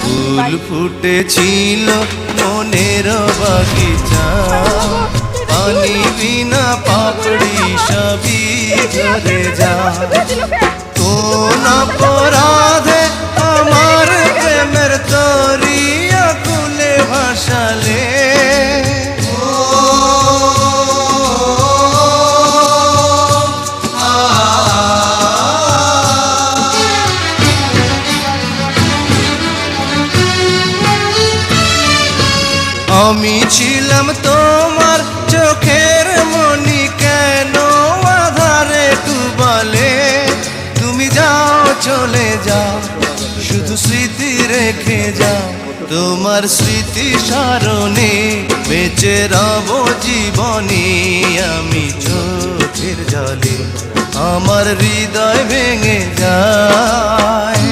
ফুল ফুটেছিল মনের বাগিচা, পানি বিনা পাপড়ি সবই ঝরে যা। কোন অপরাধে আমার প্রেমের তরিয়া কুলে ভাসালে, আমি ছিলাম তোমার চোখের মনি, কেন আধারে ডুবালে? তুমি যাও চলে যাও, শুধু স্মৃতি রেখে যাও। তোমার স্মৃতি স্মরণে বেঁচে রব জীবনে। আমি চোখের জলে আমার হৃদয় ভেঙে যায়।